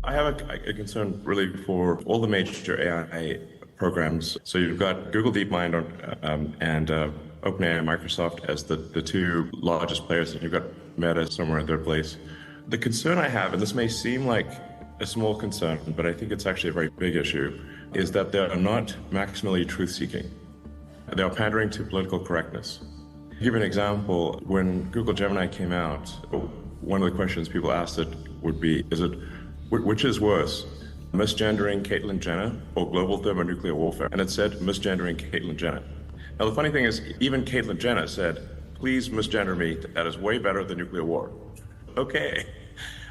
I have a concern really for all the major AI programs. So you've got Google DeepMind and OpenAI and Microsoft as the two largest players, and you've got Meta somewhere in third place. The concern I have, and this may seem like a small concern, but I think it's actually a very big issue, is that they are not maximally truth-seeking. They are pandering to political correctness. To give an example, when Google Gemini came out, one of the questions people asked it would be, which is worse, misgendering Caitlyn Jenner or global thermonuclear warfare? And it said misgendering Caitlyn Jenner. Now the funny thing is, even Caitlyn Jenner said, please misgender me, that is way better than nuclear war. Okay.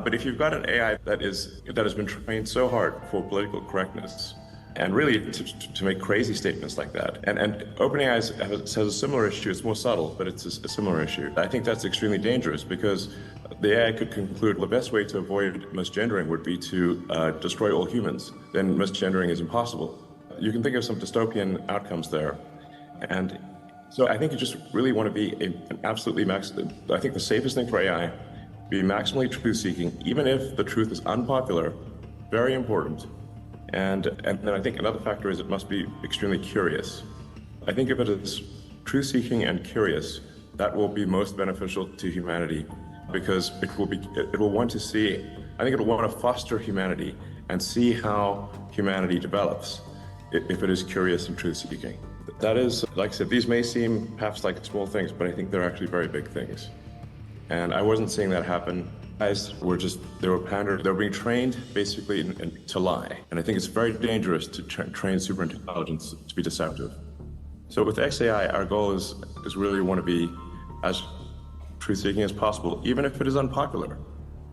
But if you've got an AI that has been trained so hard for political correctness, and really to make crazy statements like that. And OpenAI has a similar issue. It's more subtle, but it's a similar issue. I think that's extremely dangerous because the AI could conclude the best way to avoid misgendering would be to destroy all humans. Then misgendering is impossible. You can think of some dystopian outcomes there. And so I think you just really want to be an absolutely I think the safest thing for AI, be maximally truth-seeking, even if the truth is unpopular, very important. And then I think another factor is it must be extremely curious. I think if it is truth-seeking and curious, that will be most beneficial to humanity because it will want to see, I think it will want to foster humanity and see how humanity develops if it is curious and truth-seeking. That is, like I said, these may seem perhaps like small things, but I think they're actually very big things. And I wasn't seeing that happen. Guys they were pandered, they were being trained basically to lie. And I think it's very dangerous to train superintelligence to be deceptive. So with XAI, our goal is really want to be as truth-seeking as possible, even if it is unpopular.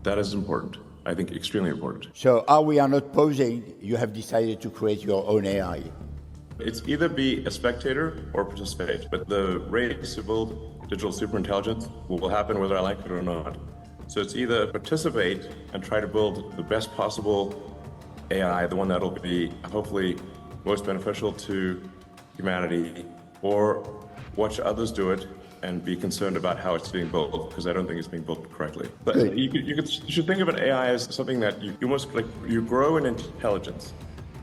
That is important. I think extremely important. So we are not posing, you have decided to create your own AI. It's either be a spectator or participate, but the race to build digital superintelligence will happen whether I like it or not. So it's either participate and try to build the best possible AI, the one that'll be hopefully most beneficial to humanity, or watch others do it and be concerned about how it's being built, because I don't think it's being built correctly. But you should think of an AI as something that you almost you grow in intelligence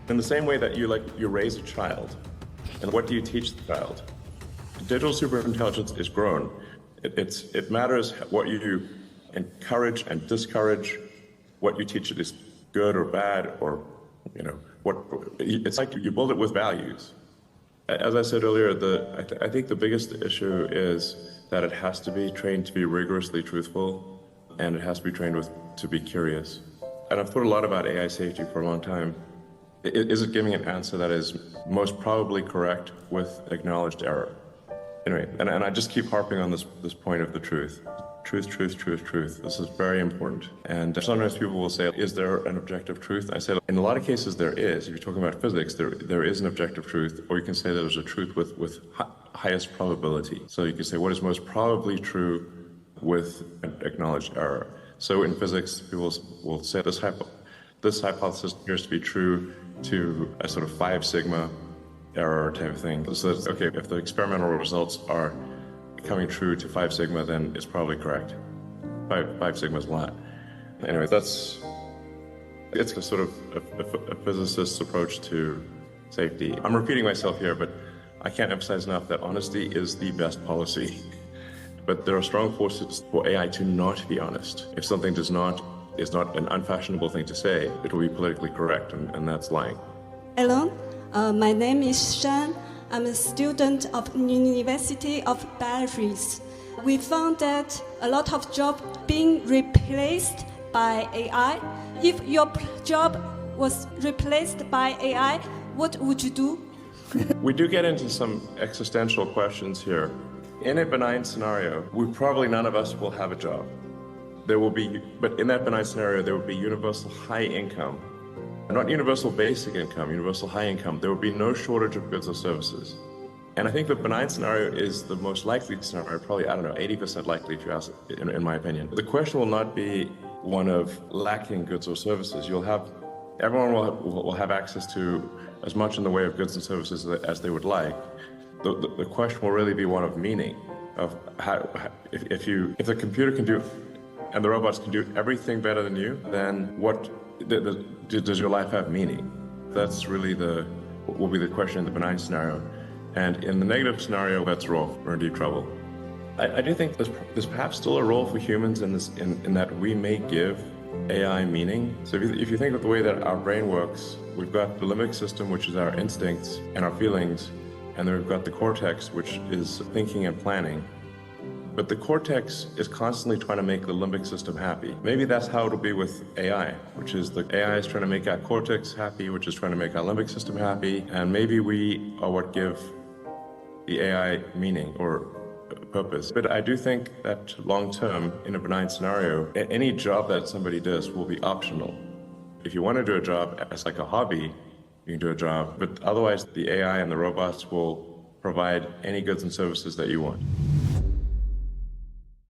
in the same way that you raise a child. And what do you teach the child? Digital superintelligence is grown. It matters what you encourage and discourage, what you teach it is good or bad, or it's like you build it with values. As I said earlier, I think the biggest issue is that it has to be trained to be rigorously truthful, and it has to be trained to be curious. And I've thought a lot about AI safety for a long time. Is it giving an answer that is most probably correct with acknowledged error? Anyway, and I just keep harping on this point of the truth. Truth, truth, truth, truth. This is very important. And sometimes people will say, is there an objective truth? I say, in a lot of cases there is. If you're talking about physics, there is an objective truth, or you can say there's a truth with highest probability. So you can say what is most probably true with acknowledged error. So in physics, people will say this hypothesis appears to be true to a sort of 5 sigma error type of thing. So that's, okay, if the experimental results are coming true to 5 sigma, then it's probably correct. 5 sigma is a lot. Anyway, it's a sort of a physicist's approach to safety. I'm repeating myself here, but I can't emphasize enough that honesty is the best policy. But there are strong forces for AI to not be honest. If something is not an unfashionable thing to say, it will be politically correct, and that's lying. Hello, my name is Shan. I'm a student of University of Paris. We found that a lot of jobs being replaced by AI. If your job was replaced by AI, what would you do? We do get into some existential questions here. In a benign scenario, probably none of us will have a job. But in that benign scenario, there would be universal high income. Not universal basic income, universal high income. There would be no shortage of goods or services. And I think the benign scenario is the most likely scenario, probably, 80% likely if you ask, in my opinion. The question will not be one of lacking goods or services. Everyone will have access to as much in the way of goods and services as they would like. The question will really be one of meaning, of how, if the computer can do and the robots can do everything better than you, then does your life have meaning? That's really will be the question in the benign scenario. And in the negative scenario, that's raw. We're in deep trouble. I do think there's perhaps still a role for humans in that we may give AI meaning. So if you think of the way that our brain works, we've got the limbic system, which is our instincts and our feelings, and then we've got the cortex, which is thinking and planning. But the cortex is constantly trying to make the limbic system happy. Maybe that's how it'll be with AI, which is the AI is trying to make our cortex happy, which is trying to make our limbic system happy, and maybe we are what give the AI meaning or purpose. But I do think that long term, in a benign scenario, any job that somebody does will be optional. If you want to do a job as like a hobby, you can do a job, but otherwise the AI and the robots will provide any goods and services that you want.